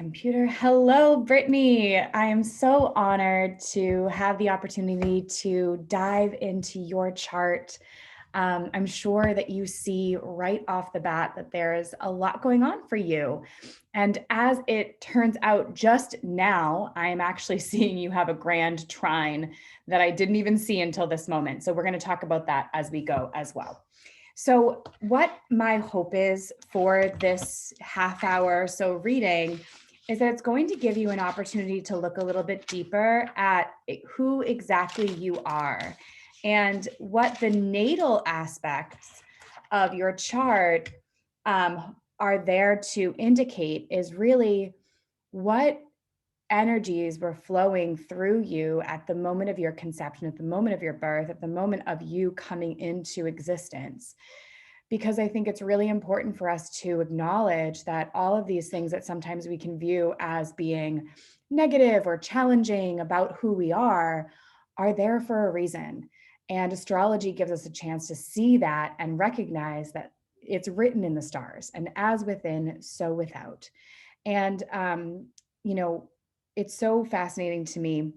computer. Hello, Brittany. I am so honored to have the opportunity to dive into your chart. I'm sure that you see right off the bat that there's a lot going on for you. And as it turns out, just now, I am actually seeing you have a grand trine that I didn't even see until this moment. So we're going to talk about that as we go as well. So, what my hope is for this half hour or so reading is that it's going to give you an opportunity to look a little bit deeper at who exactly you are and what the natal aspects of your chart are there to indicate is really what energies were flowing through you at the moment of your conception, at the moment of your birth, at the moment of you coming into existence. Because I think it's really important for us to acknowledge that all of these things that sometimes we can view as being negative or challenging about who we are there for a reason. And astrology gives us a chance to see that and recognize that it's written in the stars, and as within, so without. And, you know, it's so fascinating to me.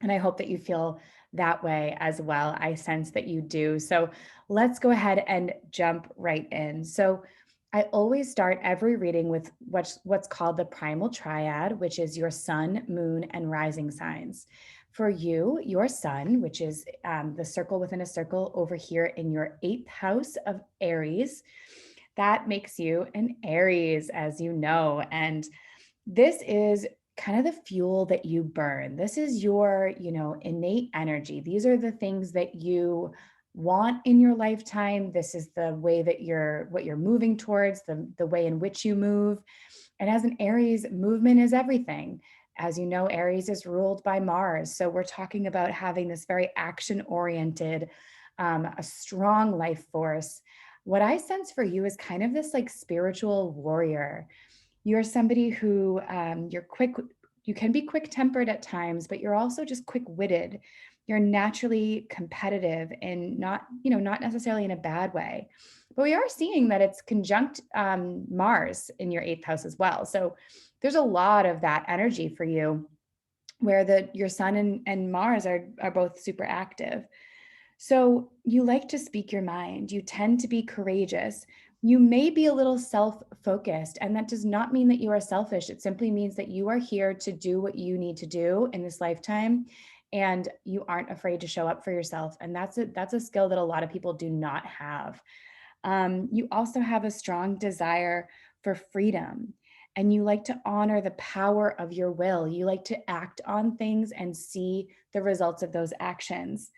And I hope that you feel that way as well. I sense that you do. So let's go ahead and jump right in. So I always start every reading with what's called the primal triad, which is your sun, moon, and rising signs. For you, your sun, which is the circle within a circle over here in your 8th house of Aries, that makes you an Aries, as you know. And this is kind of the fuel that you burn. This is your, innate energy. These are the things that you want in your lifetime. This is the way that what you're moving towards, the way in which you move. And as an Aries, movement is everything. As you know, Aries is ruled by Mars. So we're talking about having this very action-oriented, a strong life force. What I sense for you is kind of this like spiritual warrior. You're somebody who you can be quick tempered at times, but you're also just quick witted. You're naturally competitive and not necessarily in a bad way. But we are seeing that it's conjunct Mars in your 8th house as well. So there's a lot of that energy for you where your sun and Mars are both super active. So you like to speak your mind. You tend to be courageous. You may be a little self-focused, and that does not mean that you are selfish. It simply means that you are here to do what you need to do in this lifetime, and you aren't afraid to show up for yourself. And that's a skill that a lot of people do not have. You also have a strong desire for freedom, and you like to honor the power of your will. You like to act on things and see the results of those actions.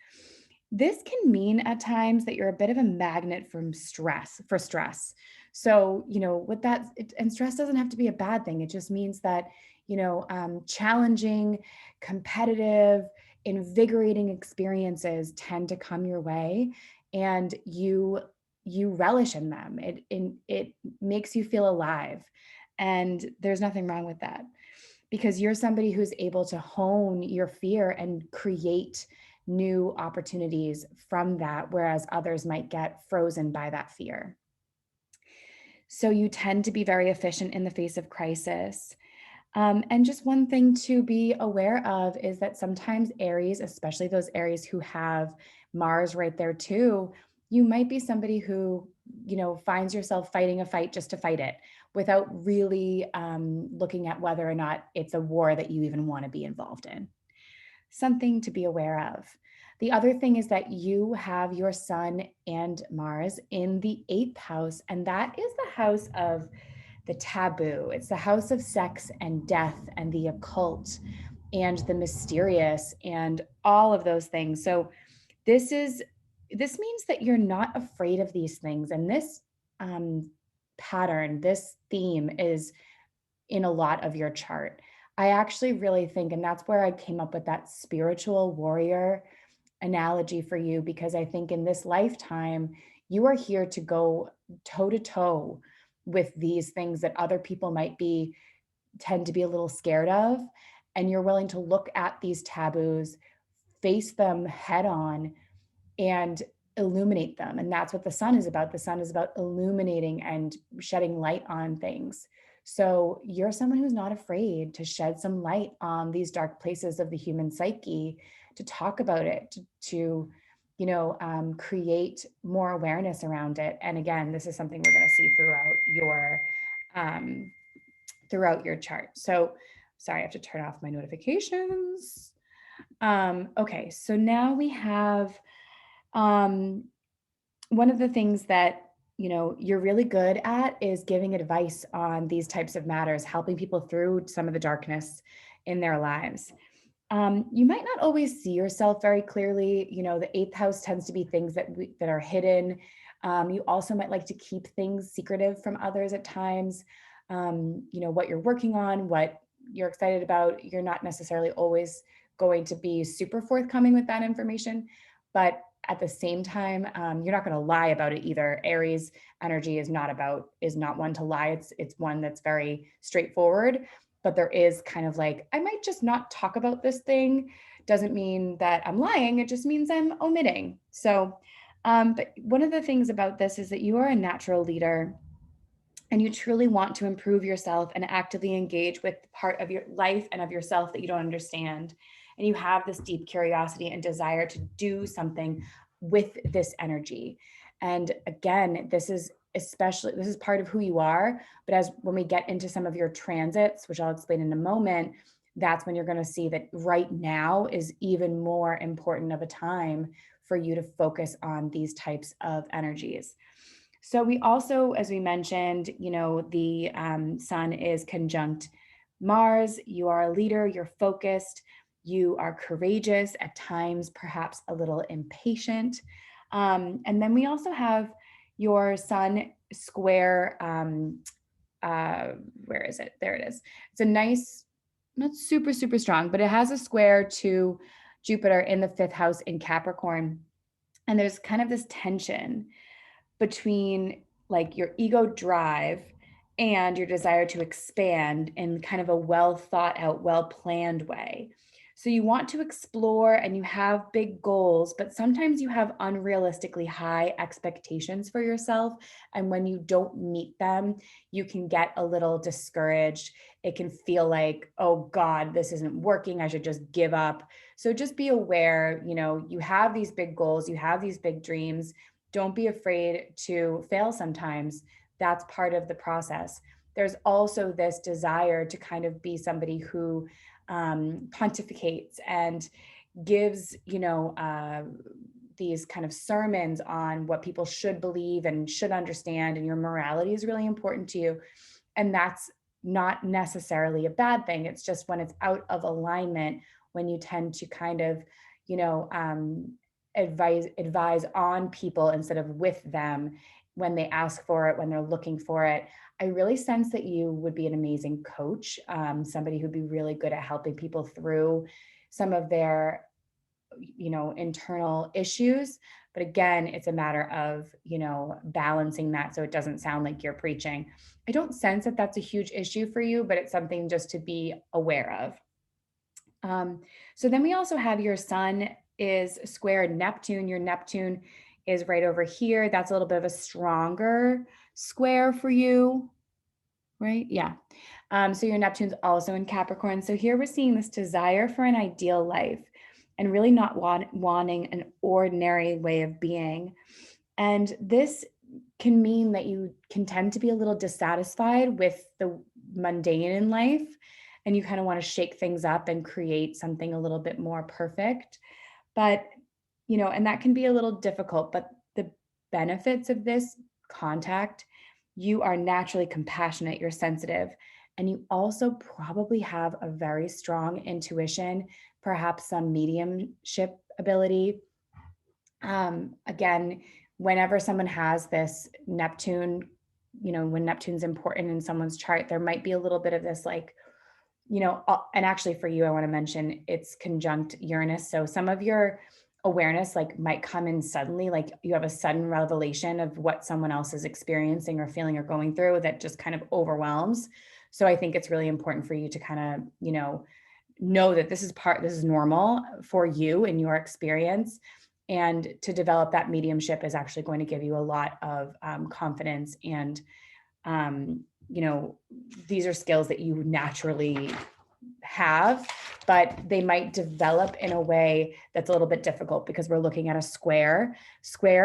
This can mean at times that you're a bit of a magnet for stress. So, with that, and stress doesn't have to be a bad thing. It just means that, challenging, competitive, invigorating experiences tend to come your way, and you relish in them. It makes you feel alive, and there's nothing wrong with that, because you're somebody who's able to hone your fear and create new opportunities from that, whereas others might get frozen by that fear. So you tend to be very efficient in the face of crisis. And just one thing to be aware of is that sometimes Aries, especially those Aries who have Mars right there too, you might be somebody who, finds yourself fighting a fight just to fight it without really looking at whether or not it's a war that you even want to be involved in. Something to be aware of. The other thing is that you have your sun and Mars in the 8th house, and that is the house of the taboo. It's the house of sex and death and the occult and the mysterious and all of those things. So this means that you're not afraid of these things. And this pattern, this theme is in a lot of your chart. I actually really think, and that's where I came up with that spiritual warrior analogy for you, because I think in this lifetime, you are here to go toe to toe with these things that other people tend to be a little scared of. And you're willing to look at these taboos, face them head on, and illuminate them. And that's what the sun is about. The sun is about illuminating and shedding light on things. So you're someone who's not afraid to shed some light on these dark places of the human psyche, to talk about it, to create more awareness around it. And again, this is something we're going to see um, throughout your chart. So sorry, I have to turn off my notifications. Okay, so now we have um, one of the things that you're really good at is giving advice on these types of matters, helping people through some of the darkness in their lives. You might not always see yourself very clearly. The eighth house tends to be things that are hidden. You also might like to keep things secretive from others at times. What you're working on, what you're excited about, you're not necessarily always going to be super forthcoming with that information. But at the same time, you're not going to lie about it either. Aries energy is not one to lie. It's one that's very straightforward. But there is kind of like, I might just not talk about this thing. Doesn't mean that I'm lying. It just means I'm omitting. So, but one of the things about this is that you are a natural leader and you truly want to improve yourself and actively engage with part of your life and of yourself that you don't understand. And you have this deep curiosity and desire to do something with this energy. And again, this is part of who you are. But as when we get into some of your transits, which I'll explain in a moment, that's when you're going to see that right now is even more important of a time for you to focus on these types of energies. So we also, as we mentioned, the sun is conjunct Mars. You are a leader, you're focused, you are courageous, at times perhaps a little impatient. And then we also have your sun square, where is it? There it is. It's a nice, not super, super strong, but it has a square to Jupiter in the fifth house in Capricorn. And there's kind of this tension between like your ego drive and your desire to expand in kind of a well thought out, well planned way. So you want to explore and you have big goals, but sometimes you have unrealistically high expectations for yourself. And when you don't meet them, you can get a little discouraged. It can feel like, oh God, this isn't working. I should just give up. So just be aware, you have these big goals, you have these big dreams. Don't be afraid to fail sometimes. That's part of the process. There's also this desire to kind of be somebody who pontificates and gives, these kind of sermons on what people should believe and should understand, and your morality is really important to you. And that's not necessarily a bad thing. It's just when it's out of alignment, when you tend to kind of, you know, um, advise on people instead of with them when they ask for it, when they're looking for it. I really sense that you would be an amazing coach, somebody who'd be really good at helping people through some of their, internal issues. But again, it's a matter of, balancing that so it doesn't sound like you're preaching. I don't sense that that's a huge issue for you, but it's something just to be aware of. So then we also have your sun is square Neptune. Your Neptune is right over here. That's a little bit of a stronger square for you, right? Yeah. So your Neptune's also in Capricorn. So here we're seeing this desire for an ideal life and really not wanting an ordinary way of being. And this can mean that you can tend to be a little dissatisfied with the mundane in life, and you kind of want to shake things up and create something a little bit more perfect. But, and that can be a little difficult, but the benefits of this contact, you are naturally compassionate, you're sensitive, and you also probably have a very strong intuition, perhaps some mediumship ability. Again, whenever someone has this Neptune, when Neptune's important in someone's chart, there might be a little bit of this like, and actually for you, I want to mention it's conjunct Uranus. So some of your awareness like might come in suddenly, like you have a sudden revelation of what someone else is experiencing or feeling or going through that just kind of overwhelms. So I think it's really important for you to kind of, know that this is normal for you in your experience. And to develop that mediumship is actually going to give you a lot of confidence and these are skills that you naturally have, but they might develop in a way that's a little bit difficult because we're looking at a square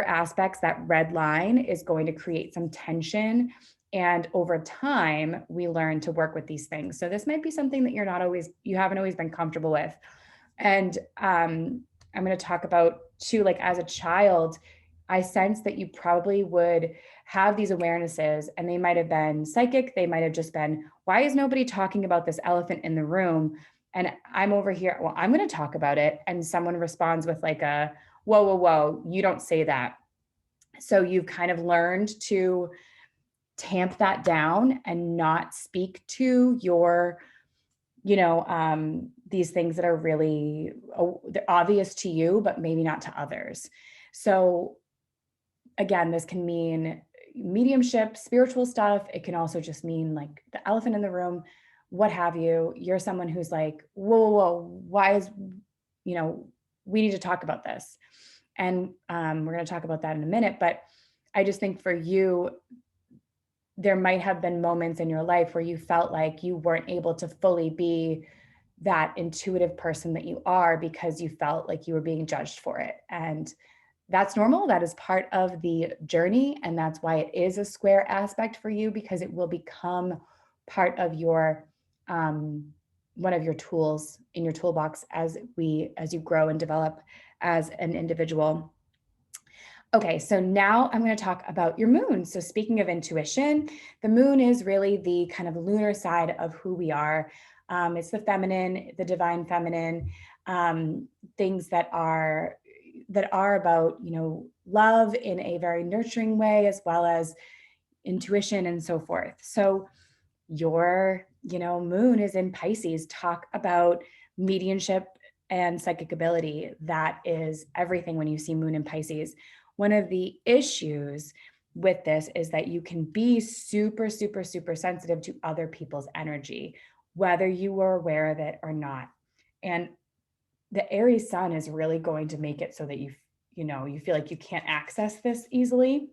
aspects. That red line is going to create some tension. And over time, we learn to work with these things. So this might be something that you haven't always been comfortable with. And I'm going to talk about too, like as a child, I sense that you probably would have these awarenesses, and they might have been psychic. They might have just been, why is nobody talking about this elephant in the room? And I'm over here, well, I'm going to talk about it. And someone responds with like a, whoa, whoa, whoa, you don't say that. So you've kind of learned to tamp that down and not speak to your, these things that are really obvious to you, but maybe not to others. So again, this can mean mediumship, spiritual stuff. It can also just mean like the elephant in the room, what have you. You're someone who's like, whoa, whoa, whoa, why is, we need to talk about this. And we're going to talk about that in a minute. But I just think for you, there might have been moments in your life where you felt like you weren't able to fully be that intuitive person that you are because you felt like you were being judged for it. And that's normal. That is part of the journey. And that's why it is a square aspect for you, because it will become part of your, one of your tools in your toolbox as you grow and develop as an individual. Okay, so now I'm going to talk about your moon. So speaking of intuition, the moon is really the kind of lunar side of who we are. It's the feminine, the divine feminine, things that are about, love in a very nurturing way, as well as intuition and so forth. So your, moon is in Pisces. Talk about mediumship and psychic ability. That is everything when you see moon in Pisces. One of the issues with this is that you can be super, super, super sensitive to other people's energy, whether you were aware of it or not. And the Aries sun is really going to make it so that you feel like you can't access this easily.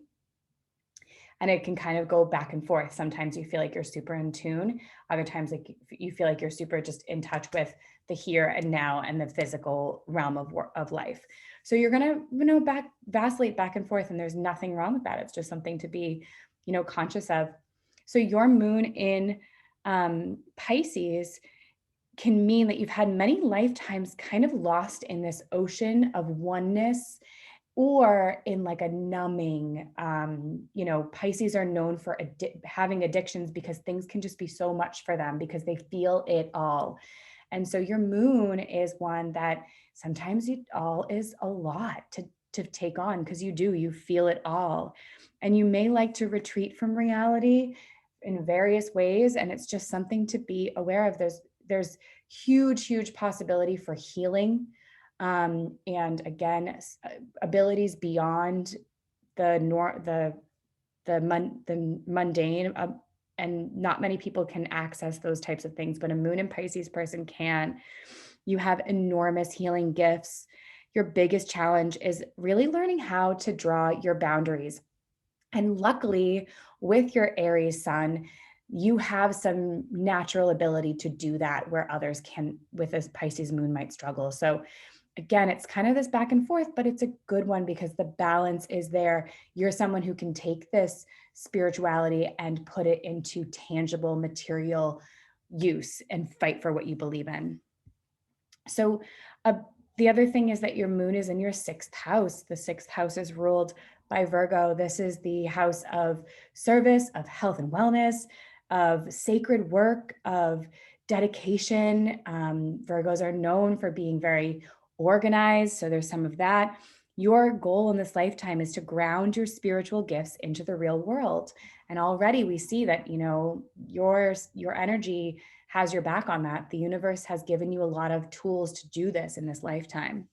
And it can kind of go back and forth. Sometimes you feel like you're super in tune. Other times, like you feel like you're super just in touch with the here and now and the physical realm of life. So you're going to, vacillate back and forth, and there's nothing wrong with that. It's just something to be, conscious of. So your moon in Pisces can mean that you've had many lifetimes kind of lost in this ocean of oneness, or in like a numbing, Pisces are known for having addictions because things can just be so much for them because they feel it all. And so your moon is one that sometimes it all is a lot to take on, because you feel it all. And you may like to retreat from reality in various ways. And it's just something to be aware of. There's huge possibility for healing. And again, abilities beyond the mundane, and not many people can access those types of things, but a moon and Pisces person can. You have enormous healing gifts. Your biggest challenge is really learning how to draw your boundaries. And luckily, with your Aries sun, you have some natural ability to do that where others can, with a Pisces moon, might struggle. So again, it's kind of this back and forth, but it's a good one because the balance is there. You're someone who can take this spirituality and put it into tangible material use and fight for what you believe in. So the other thing is that your moon is in your 6th house. The 6th house is ruled by Virgo. This is the house of service, of health and wellness, of sacred work, of dedication. Virgos are known for being very organized, so there's some of that. Your goal in this lifetime is to ground your spiritual gifts into the real world. And already we see that, your energy has your back on that. The universe has given you a lot of tools to do this in this lifetime.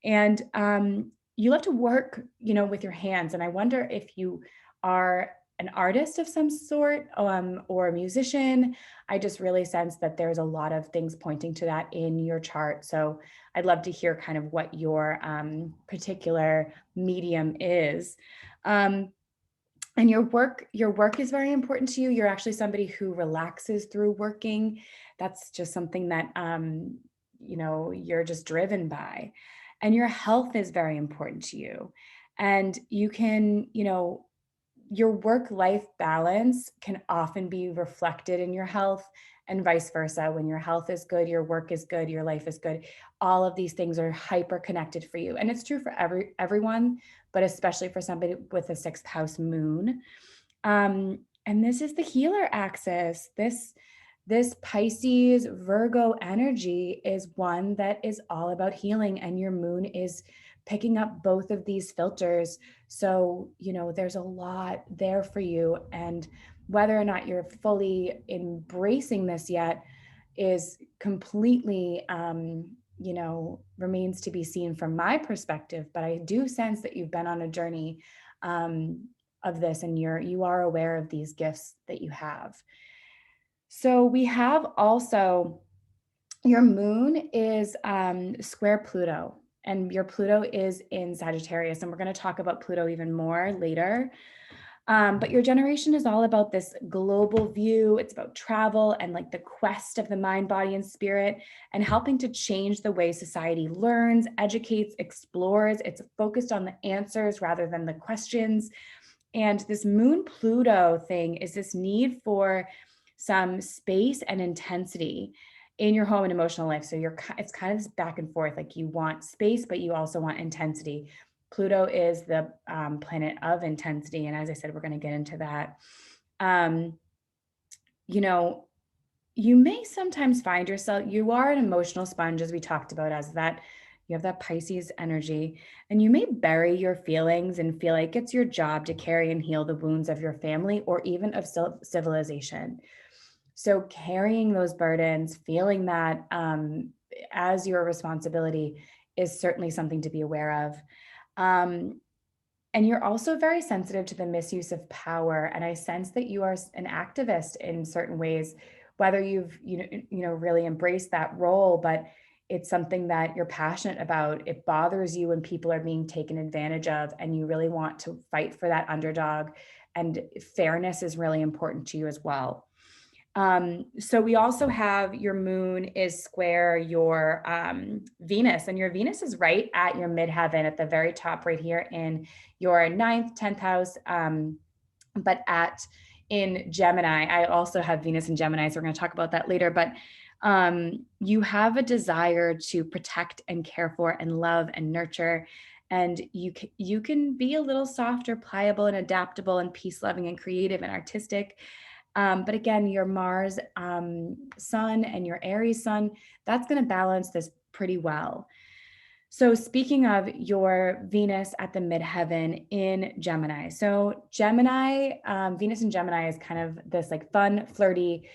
And you love to work, with your hands. And I wonder if you are an artist of some sort, or a musician. I just really sense that there's a lot of things pointing to that in your chart. So I'd love to hear kind of what your particular medium is. And And your work is very important to you. You're actually somebody who relaxes through working. That's just something that you're just driven by. And your health is very important to you. And you can, your work life balance can often be reflected in your health, and vice versa. When your health is good, your work is good, your life is good. All of these things are hyper connected for you. And it's true for everyone, but especially for somebody with a sixth house moon. And this is the healer axis. This Pisces Virgo energy is one that is all about healing, and your moon is picking up both of these filters. So, there's a lot there for you. And whether or not you're fully embracing this yet is completely, remains to be seen from my perspective. But I do sense that you've been on a journey of this, and you are aware of these gifts that you have. So we have also, your moon is square Pluto, and your Pluto is in Sagittarius. And we're going to talk about Pluto even more later. But your generation is all about this global view. It's about travel and like the quest of the mind, body, and spirit, and helping to change the way society learns, educates, explores. It's focused on the answers rather than the questions. And this moon Pluto thing is this need for some space and intensity in your home and emotional life. So it's kind of this back and forth, like you want space, but you also want intensity. Pluto is the planet of intensity. And as I said, we're going to get into that. Um, you know, you may sometimes find yourself, you are an emotional sponge, as we talked about, as that you have that Pisces energy, and you may bury your feelings and feel like it's your job to carry and heal the wounds of your family or even of civilization. So carrying those burdens, feeling that as your responsibility is certainly something to be aware of. Um, and you're also very sensitive to the misuse of power. And I sense that you are an activist in certain ways, whether you've, really embraced that role, but it's something that you're passionate about. It bothers you when people are being taken advantage of, and you really want to fight for that underdog. And fairness is really important to you as well. So we also have your moon is square your Venus, and your Venus is right at your midheaven at the very top right here in your ninth, 10th house. But in Gemini, I also have Venus in Gemini, so we're going to talk about that later. But you have a desire to protect and care for and love and nurture. And you can be a little softer, pliable, and adaptable, and peace loving and creative and artistic. But again, your Mars sun and your Aries sun, that's going to balance this pretty well. So speaking of your Venus at the midheaven in Gemini. So Gemini, Venus in Gemini is kind of this like fun, flirty,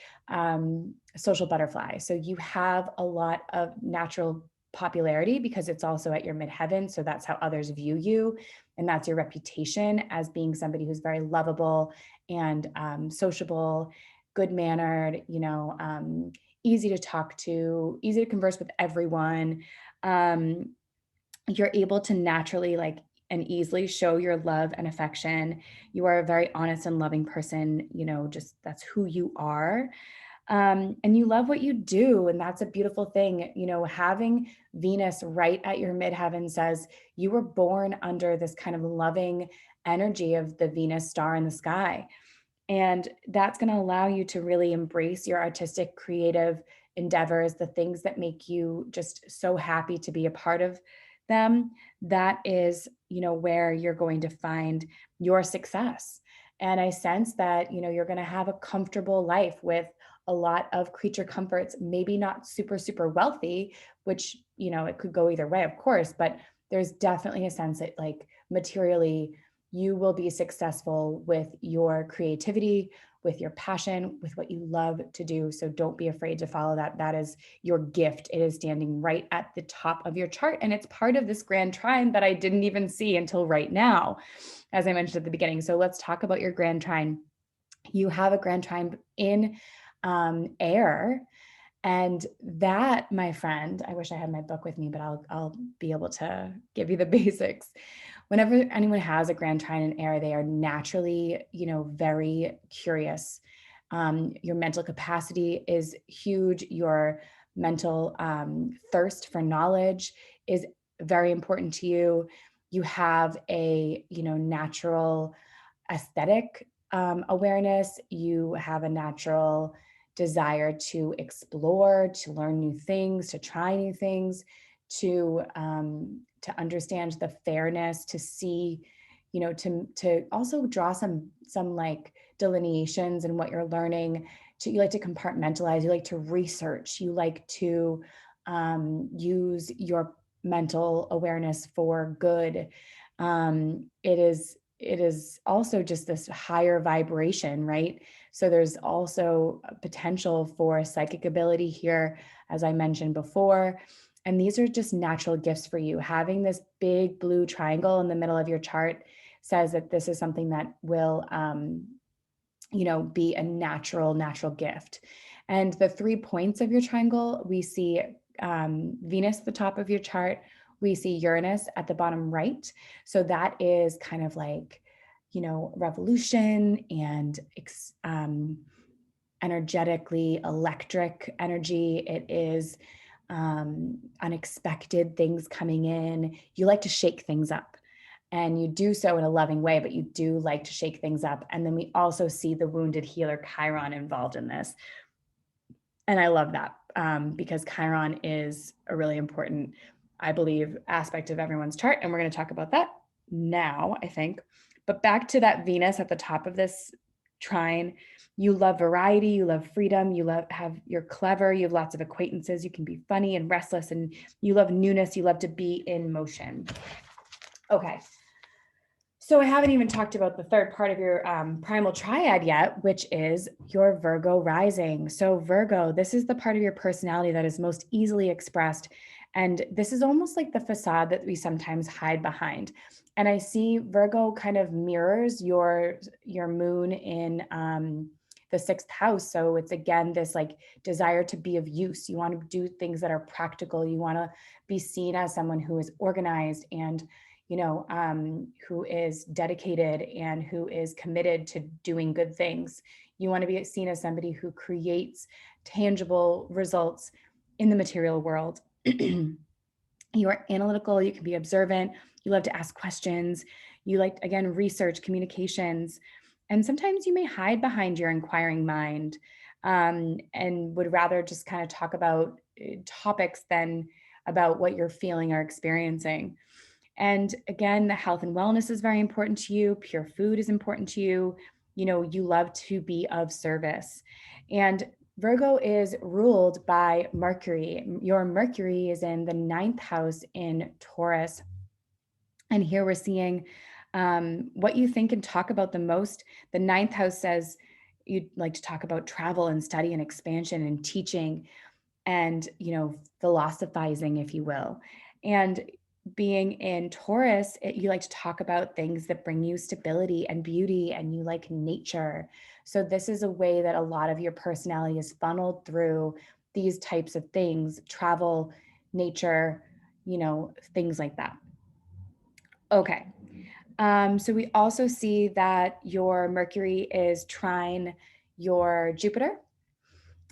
social butterfly. So you have a lot of natural popularity because it's also at your midheaven. So that's how others view you. And that's your reputation as being somebody who's very lovable and sociable, good mannered, easy to talk to, easy to converse with everyone. You're able to naturally like and easily show your love and affection. You are a very honest and loving person, just that's who you are. And you love what you do. And that's a beautiful thing. Having Venus right at your midheaven says you were born under this kind of loving energy of the Venus star in the sky. And that's going to allow you to really embrace your artistic, creative endeavors, the things that make you just so happy to be a part of them. That is, where you're going to find your success. And I sense that, you're going to have a comfortable life with a lot of creature comforts, maybe not super, super wealthy, which, it could go either way, of course, but there's definitely a sense that like materially, you will be successful with your creativity, with your passion, with what you love to do. So don't be afraid to follow that. That is your gift. It is standing right at the top of your chart. And it's part of this grand trine that I didn't even see until right now, as I mentioned at the beginning. So let's talk about your grand trine. You have a grand trine in air. And that, my friend, I wish I had my book with me, but I'll be able to give you the basics. whenever anyone has a grand trine in air, they are naturally, very curious. Your mental capacity is huge. Your mental thirst for knowledge is very important to you. You have a, natural aesthetic awareness. You have a natural desire to explore, to learn new things, to try new things, to understand the fairness, to see, to also draw some like delineations in what you're learning. You like to compartmentalize. You like to research. You like to use your mental awareness for good. It is also just this higher vibration, right? So there's also a potential for psychic ability here, as I mentioned before. And these are just natural gifts for you. Having this big blue triangle in the middle of your chart says that this is something that will, be a natural gift. And the 3 points of your triangle, we see Venus at the top of your chart. We see Uranus at the bottom right. So that is kind of like, revolution and energetically electric energy. It is unexpected things coming in. You like to shake things up, and you do so in a loving way, but you do like to shake things up. And then we also see the wounded healer Chiron involved in this. And I love that because Chiron is a really important, I believe, aspect of everyone's chart. And we're going to talk about that now, I think. But back to that Venus at the top of this trine. You love variety, you love freedom, you're clever, you have lots of acquaintances, you can be funny and restless, and you love newness, you love to be in motion. Okay. So I haven't even talked about the third part of your primal triad yet, which is your Virgo rising. So Virgo, this is the part of your personality that is most easily expressed. And this is almost like the facade that we sometimes hide behind. And I see Virgo kind of mirrors your moon in the 6th house. So it's again this like desire to be of use. You want to do things that are practical. You want to be seen as someone who is organized and who is dedicated and who is committed to doing good things. You want to be seen as somebody who creates tangible results in the material world. You are analytical, you can be observant, you love to ask questions, you like, again, research, communications, and sometimes you may hide behind your inquiring mind and would rather just kind of talk about topics than about what you're feeling or experiencing. And again, the health and wellness is very important to you. Pure food is important to you. You love to be of service. And Virgo is ruled by Mercury. Your Mercury is in the 9th house in Taurus. And here we're seeing what you think and talk about the most. The 9th house says you'd like to talk about travel and study and expansion and teaching and, philosophizing, if you will. And being in Taurus, you like to talk about things that bring you stability and beauty, and you like nature. So this is a way that a lot of your personality is funneled through these types of things: travel, nature, things like that. Okay. So we also see that your Mercury is trine your Jupiter,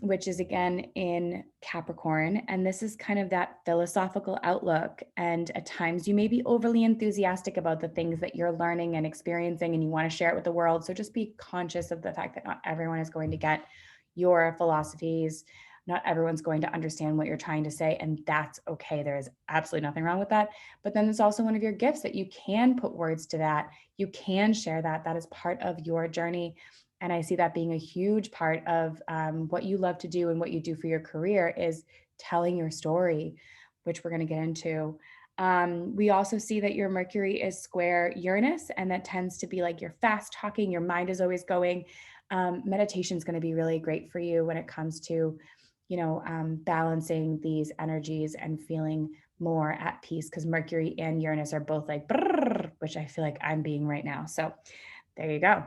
which is again in Capricorn. And this is kind of that philosophical outlook. And at times you may be overly enthusiastic about the things that you're learning and experiencing, and you want to share it with the world. So just be conscious of the fact that not everyone is going to get your philosophies. Not everyone's going to understand what you're trying to say, and that's okay. There is absolutely nothing wrong with that. But then it's also one of your gifts that you can put words to that. You can share that. That is part of your journey. And I see that being a huge part of what you love to do and what you do for your career is telling your story, which we're going to get into. We also see that your Mercury is square Uranus, and that tends to be like you're fast talking, your mind is always going. Meditation is going to be really great for you when it comes to, balancing these energies and feeling more at peace, because Mercury and Uranus are both like, brrr, which I feel like I'm being right now. So there you go.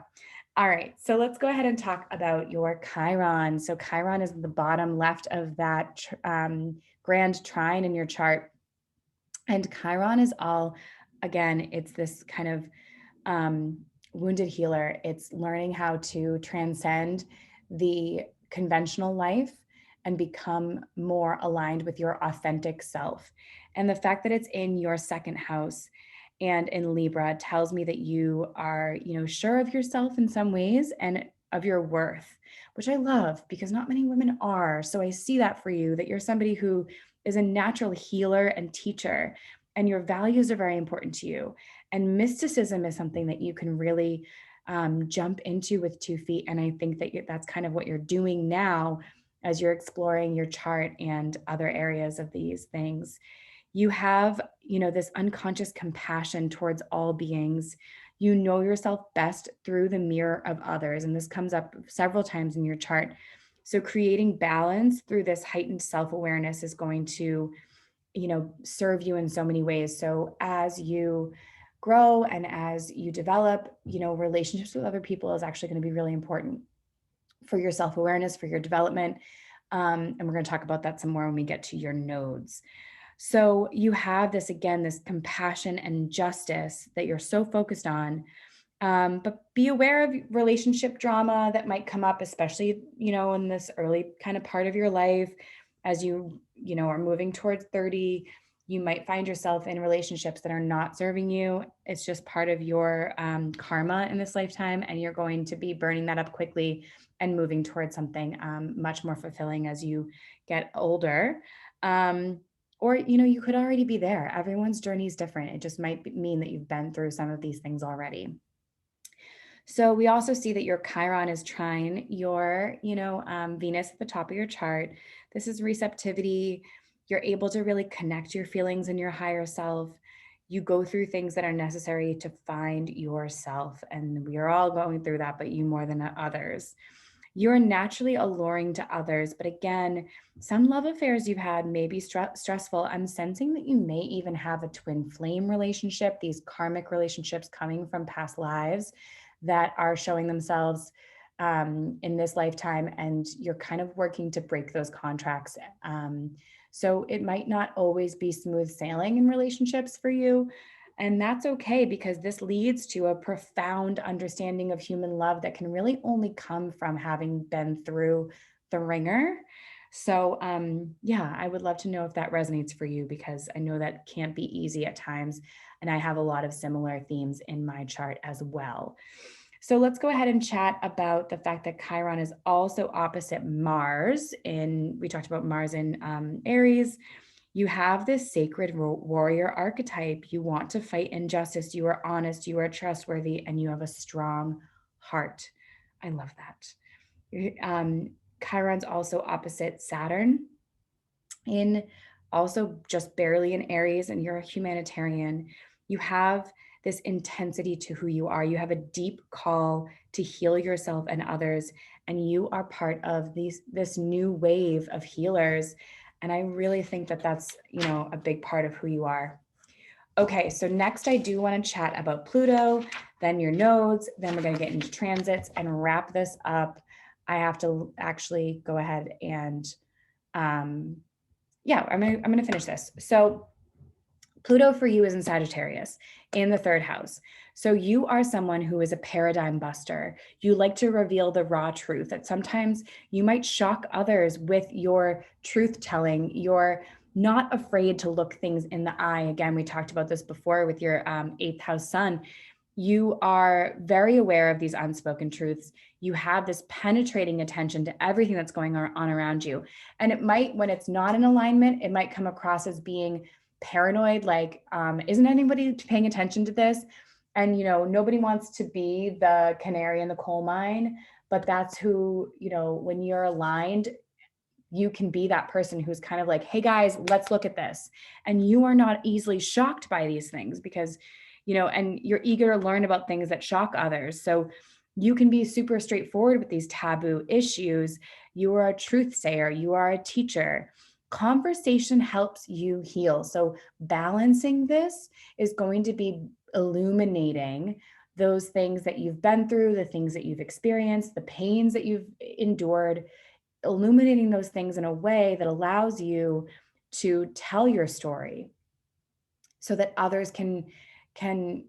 All right, so let's go ahead and talk about your Chiron. So Chiron is the bottom left of that grand trine in your chart. And Chiron is all again, it's this kind of um, wounded healer. It's learning how to transcend the conventional life and become more aligned with your authentic self. And the fact that it's in your second house and in Libra tells me that you are, sure of yourself in some ways and of your worth, which I love because not many women are. So I see that for you, that you're somebody who is a natural healer and teacher, and your values are very important to you. And mysticism is something that you can really jump into with 2 feet. And I think that that's kind of what you're doing now as you're exploring your chart and other areas of these things. You have, this unconscious compassion towards all beings. You know yourself best through the mirror of others. And this comes up several times in your chart. So creating balance through this heightened self-awareness is going to, serve you in so many ways. So as you grow and as you develop, relationships with other people is actually going to be really important for your self-awareness, for your development. And we're going to talk about that some more when we get to your nodes. So you have this, again, this compassion and justice that you're so focused on. But be aware of relationship drama that might come up, especially, in this early kind of part of your life. As you, are moving towards 30, you might find yourself in relationships that are not serving you. It's just part of your karma in this lifetime, and you're going to be burning that up quickly and moving towards something much more fulfilling as you get older. Or, you could already be there. Everyone's journey is different. It just might mean that you've been through some of these things already. So we also see that your Chiron is trine your, Venus at the top of your chart. This is receptivity. You're able to really connect your feelings and your higher self. You go through things that are necessary to find yourself. And we are all going through that, but you more than others. You're naturally alluring to others, but again, some love affairs you've had may be stressful. I'm sensing that you may even have a twin flame relationship, these karmic relationships coming from past lives that are showing themselves in this lifetime, and you're kind of working to break those contracts. So it might not always be smooth sailing in relationships for you. And that's okay, because this leads to a profound understanding of human love that can really only come from having been through the ringer. So yeah, I would love to know if that resonates for you, because I know that can't be easy at times. And I have a lot of similar themes in my chart as well. So let's go ahead and chat about the fact that Chiron is also opposite Mars. We talked about Mars in Aries. You have this sacred warrior archetype. You want to fight injustice. You are honest, you are trustworthy, and you have a strong heart. I love that. Chiron's also opposite Saturn, in also just barely in Aries, and you're a humanitarian. You have this intensity to who you are. You have a deep call to heal yourself and others, and you are part of this new wave of healers. And I really think that that's, a big part of who you are. Okay, so next I do want to chat about Pluto, then your nodes, then we're going to get into transits and wrap this up. I have to actually go ahead and I'm gonna finish this. So Pluto for you is in Sagittarius in the third house. So you are someone who is a paradigm buster. You like to reveal the raw truth, that sometimes you might shock others with your truth telling. You're not afraid to look things in the eye. Again, we talked about this before with your eighth house sun. You are very aware of these unspoken truths. You have this penetrating attention to everything that's going on around you. And it might, when it's not in alignment, it might come across as being paranoid, like, isn't anybody paying attention to this? And, nobody wants to be the canary in the coal mine, but that's who, when you're aligned, you can be that person who's kind of like, hey guys, let's look at this. And you are not easily shocked by these things because, and you're eager to learn about things that shock others. So you can be super straightforward with these taboo issues. You are a truth sayer, you are a teacher. Conversation helps you heal. So balancing this is going to be illuminating those things that you've been through, the things that you've experienced, the pains that you've endured, illuminating those things in a way that allows you to tell your story so that others can can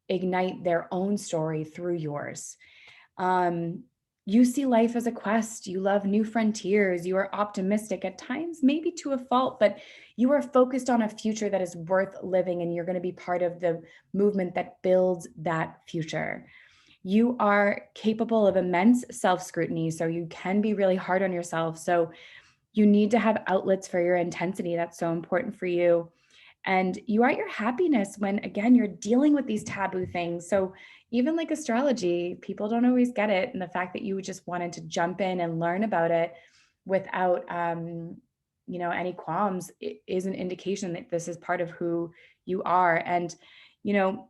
ignite their own story through yours. You see life as a quest. You love new frontiers. You are optimistic at times, maybe to a fault, but you are focused on a future that is worth living, and you're going to be part of the movement that builds that future. You are capable of immense self scrutiny, so you can be really hard on yourself. So you need to have outlets for your intensity. That's so important for you. And you are at your happiness when, again, you're dealing with these taboo things. So even like astrology, people don't always get it. And the fact that you just wanted to jump in and learn about it without, any qualms is an indication that this is part of who you are. And, you know,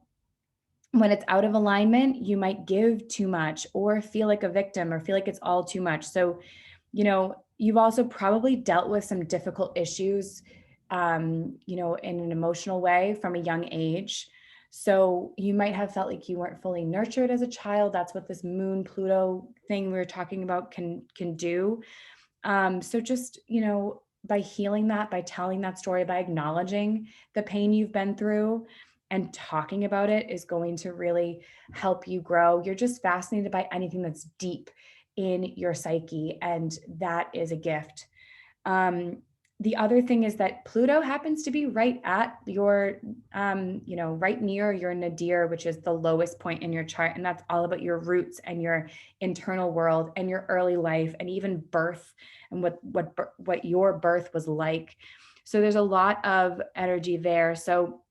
when it's out of alignment, you might give too much or feel like a victim or feel like it's all too much. So, you've also probably dealt with some difficult issues, in an emotional way from a young age. So you might have felt like you weren't fully nurtured as a child. That's what this moon Pluto thing we were talking about can do. So just, by healing that, by telling that story, by acknowledging the pain you've been through and talking about it is going to really help you grow. You're just fascinated by anything that's deep in your psyche, and that is a gift. The other thing is that Pluto happens to be right at your, right near your nadir, which is the lowest point in your chart. And that's all about your roots and your internal world and your early life and even birth and what your birth was like. So there's a lot of energy there. So,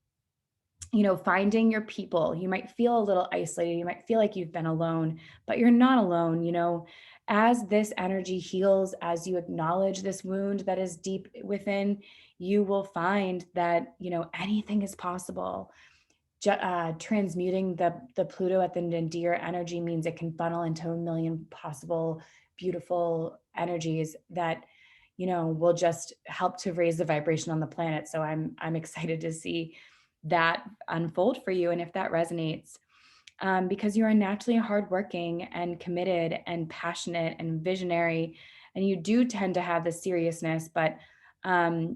finding your people, you might feel a little isolated. You might feel like you've been alone, but you're not alone. As this energy heals, as you acknowledge this wound that is deep within, you will find that, anything is possible. Transmuting the Pluto at the nadir energy means it can funnel into a million possible beautiful energies that, will just help to raise the vibration on the planet. So I'm excited to see that unfold for you. And if that resonates, because you are naturally hardworking and committed and passionate and visionary, and you do tend to have the seriousness, but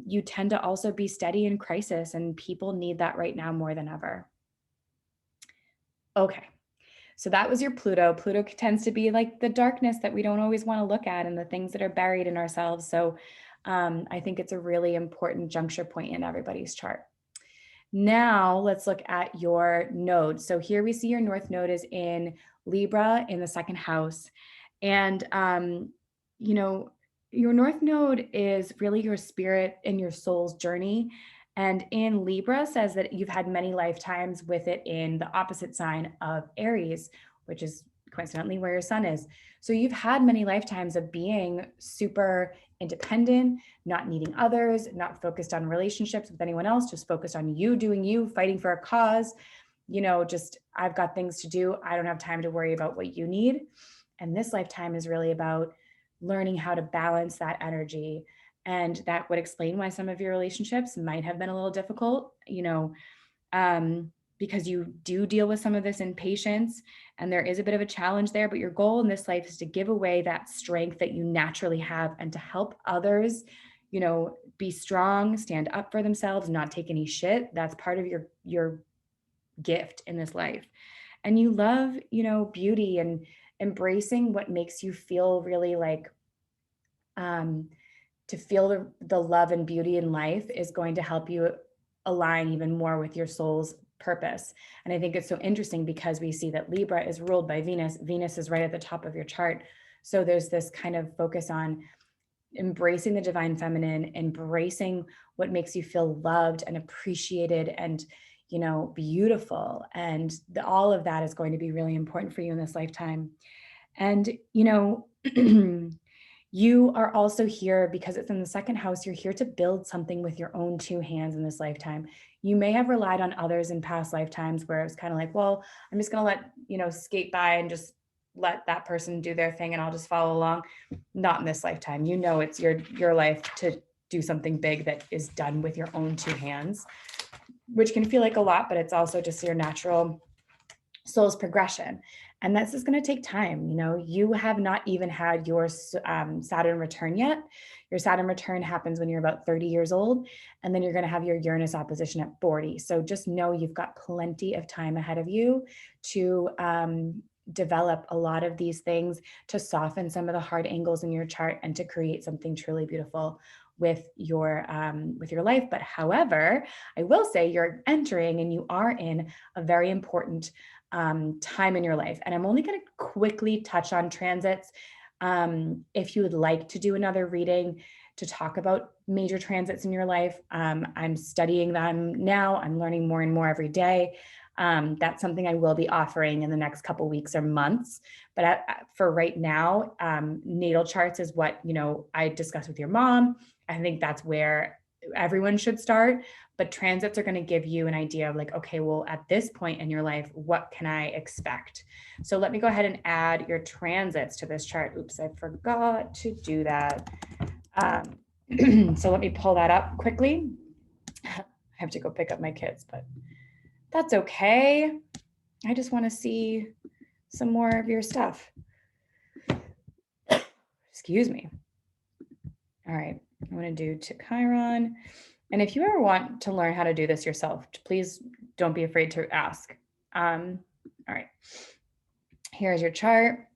you tend to also be steady in crisis, and people need that right now more than ever. Okay. So that was your Pluto. Pluto tends to be like the darkness that we don't always want to look at and the things that are buried in ourselves. So I think it's a really important juncture point in everybody's chart. Now let's look at your node. So here we see your North Node is in Libra in the second house. And, your North Node is really your spirit and your soul's journey. And in Libra says that you've had many lifetimes with it in the opposite sign of Aries, which is coincidentally where your sun is. So you've had many lifetimes of being super independent, not needing others, not focused on relationships with anyone else, just focused on you doing you, fighting for a cause, just I've got things to do. I don't have time to worry about what you need. And this lifetime is really about learning how to balance that energy. And that would explain why some of your relationships might have been a little difficult, because you do deal with some of this impatience and there is a bit of a challenge there, but your goal in this life is to give away that strength that you naturally have and to help others, be strong, stand up for themselves, not take any shit. That's part of your gift in this life. And you love, beauty and embracing what makes you feel really like, to feel the love and beauty in life is going to help you align even more with your soul's purpose. And I think it's so interesting because we see that Libra is ruled by Venus. Venus is right at the top of your chart. So there's this kind of focus on embracing the divine feminine, embracing what makes you feel loved and appreciated and, beautiful. And all of that is going to be really important for you in this lifetime. And, you are also here because it's in the second house. You're here to build something with your own two hands in this lifetime. You may have relied on others in past lifetimes where it was kind of like, well, I'm just going to let, skate by and just let that person do their thing and I'll just follow along. Not in this lifetime. It's your life to do something big that is done with your own two hands, which can feel like a lot, but it's also just your natural soul's progression. And this is going to take time. You have not even had your Saturn return yet. Your Saturn return happens when you're about 30 years old, and then you're going to have your Uranus opposition at 40. So just know you've got plenty of time ahead of you to develop a lot of these things, to soften some of the hard angles in your chart, and to create something truly beautiful with your life. But however, I will say you're entering and you are in a very important time in your life. And I'm only going to quickly touch on transits. If you would like to do another reading to talk about major transits in your life, I'm studying them now. I'm learning more and more every day. That's something I will be offering in the next couple weeks or months. But for right now, natal charts is what, I discussed with your mom. I think that's where everyone should start. But transits are going to give you an idea of like, okay, well, at this point in your life, what can I expect? So let me go ahead and add your transits to this chart. Oops, I forgot to do that. So let me pull that up quickly. I have to go pick up my kids, but that's okay. I just want to see some more of your stuff. Excuse me. All right, I'm going to do to Chiron. And if you ever want to learn how to do this yourself, please don't be afraid to ask. All right, here's your chart.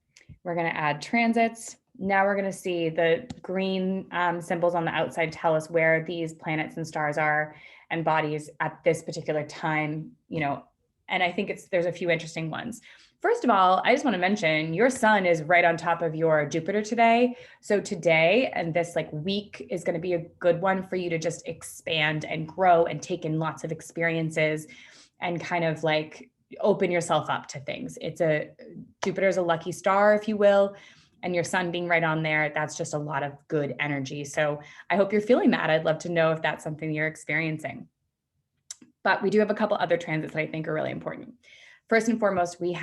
We're going to add transits. Now we're going to see the green symbols on the outside tell us where these planets and stars are and bodies at this particular time, and I think there's a few interesting ones. First of all, I just want to mention your sun is right on top of your Jupiter today. So today and this week is going to be a good one for you to just expand and grow and take in lots of experiences and kind of open yourself up to things. Jupiter's a lucky star, if you will, and your sun being right on there, that's just a lot of good energy. So I hope you're feeling that. I'd love to know if that's something you're experiencing. But we do have a couple other transits that I think are really important. First and foremost, we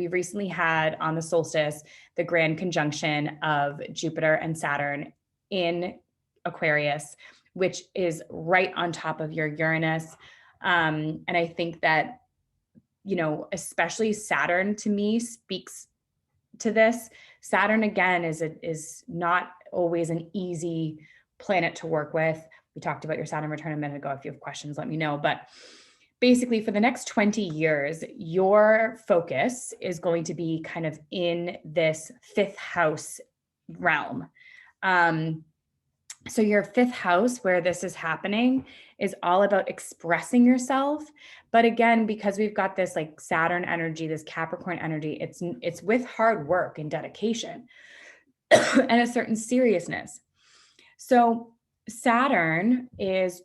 recently had on the solstice, the grand conjunction of Jupiter and Saturn in Aquarius, which is right on top of your Uranus. And I think that, especially Saturn to me speaks to this. Saturn, again, is not always an easy planet to work with. We talked about your Saturn return a minute ago. If you have questions, let me know. But basically, for the next 20 years, your focus is going to be kind of in this fifth house realm. So your fifth house, where this is happening, is all about expressing yourself. But again, because we've got this Saturn energy, this Capricorn energy, it's with hard work and dedication and a certain seriousness. So Saturn is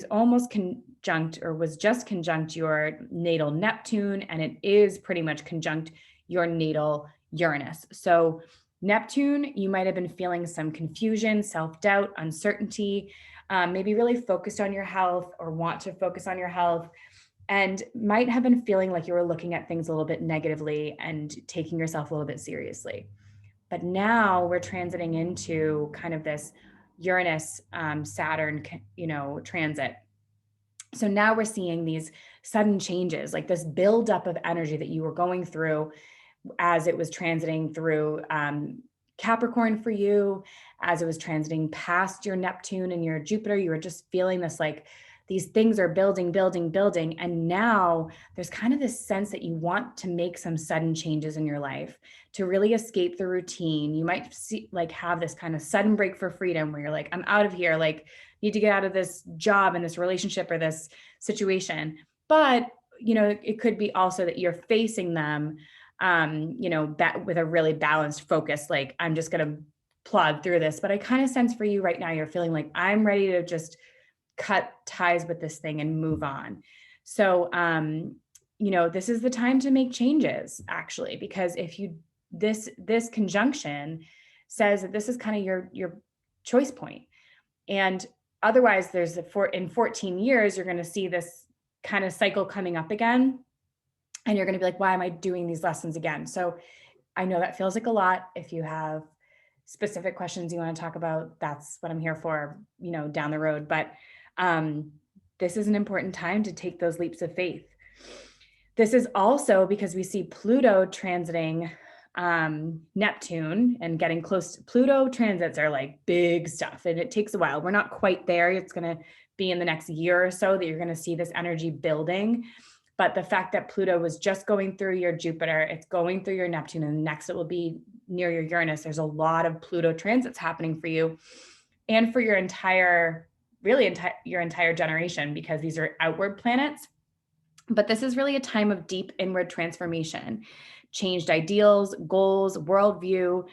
almost conjunct, or was just conjunct, your natal Neptune, and it is pretty much conjunct your natal Uranus. So Neptune, you might have been feeling some confusion, self-doubt, uncertainty, maybe really focused on your health or want to focus on your health, and might have been feeling like you were looking at things a little bit negatively and taking yourself a little bit seriously. But now we're transiting into kind of this Uranus Saturn, transit. So now we're seeing these sudden changes, like this buildup of energy that you were going through as it was transiting through Capricorn for you, as it was transiting past your Neptune and your Jupiter. You were just feeling this these things are building. And now there's kind of this sense that you want to make some sudden changes in your life to really escape the routine. You might have this kind of sudden break for freedom where you're I'm out of here, need to get out of this job and this relationship or this situation. But, it could be also that you're facing them, with a really balanced focus. I'm just going to plod through this. But I kind of sense for you right now, you're feeling I'm ready to just cut ties with this thing and move on. So, this is the time to make changes, actually, because if this conjunction says that this is kind of your choice point. And otherwise in 14 years, you're going to see this kind of cycle coming up again. And you're going to be why am I doing these lessons again? So I know that feels like a lot. If you have specific questions you want to talk about, that's what I'm here for, down the road. But this is an important time to take those leaps of faith. This is also because we see Pluto transiting Neptune and getting close to Pluto. Transits are like big stuff and it takes a while. We're not quite there. It's going to be in the next year or so that you're going to see this energy building. But the fact that Pluto was just going through your Jupiter, it's going through your Neptune, and next it will be near your Uranus. There's a lot of Pluto transits happening for you and for your entire generation, because these are outward planets. But this is really a time of deep inward transformation, changed ideals, goals, worldview.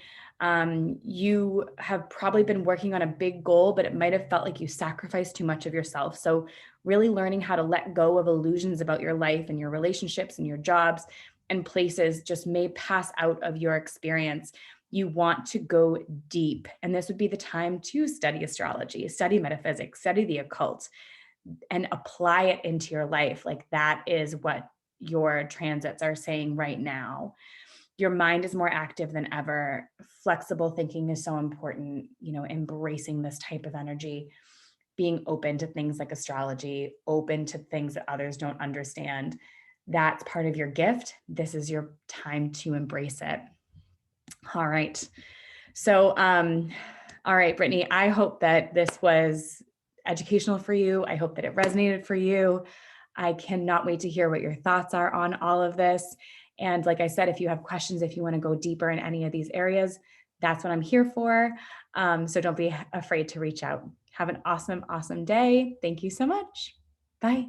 You have probably been working on a big goal, but it might have felt like you sacrificed too much of yourself. So really learning how to let go of illusions about your life and your relationships and your jobs and places just may pass out of your experience. You want to go deep. And this would be the time to study astrology, study metaphysics, study the occult, and apply it into your life. Like that is what your transits are saying right now. Your mind is more active than ever. Flexible thinking is so important, embracing this type of energy, being open to things like astrology, open to things that others don't understand. That's part of your gift. This is your time to embrace it. All right. So, all right, Brittany, I hope that this was educational for you. I hope that it resonated for you. I cannot wait to hear what your thoughts are on all of this. And like I said, if you have questions, if you want to go deeper in any of these areas, that's what I'm here for. So don't be afraid to reach out. Have an awesome, awesome day. Thank you so much. Bye.